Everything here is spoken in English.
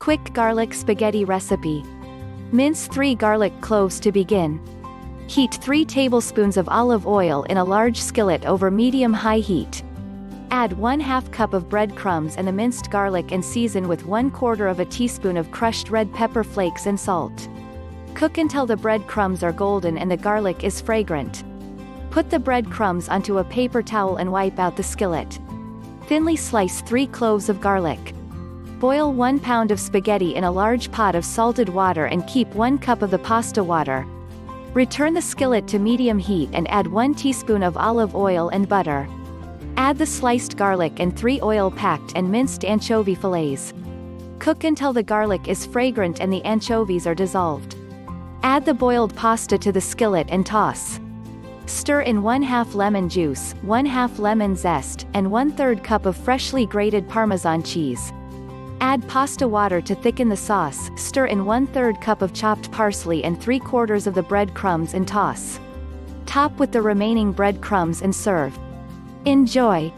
Quick garlic spaghetti recipe. Mince 3 garlic cloves to begin. Heat 3 tablespoons of olive oil in a large skillet over medium-high heat. Add 1/2 cup of breadcrumbs and the minced garlic and season with 1/4 teaspoon of crushed red pepper flakes and salt. Cook until the breadcrumbs are golden and the garlic is fragrant. Put the breadcrumbs onto a paper towel and wipe out the skillet. Thinly slice 3 cloves of garlic. Boil 1 pound of spaghetti in a large pot of salted water and keep 1 cup of the pasta water. Return the skillet to medium heat and add 1 teaspoon of olive oil and butter. Add the sliced garlic and 3 oil-packed and minced anchovy fillets. Cook until the garlic is fragrant and the anchovies are dissolved. Add the boiled pasta to the skillet and toss. Stir in 1/2 lemon juice, 1/2 lemon zest, and 1/3 cup of freshly grated Parmesan cheese. Add pasta water to thicken the sauce, stir in 1/3 cup of chopped parsley and 3/4 of the breadcrumbs and toss. Top with the remaining breadcrumbs and serve. Enjoy!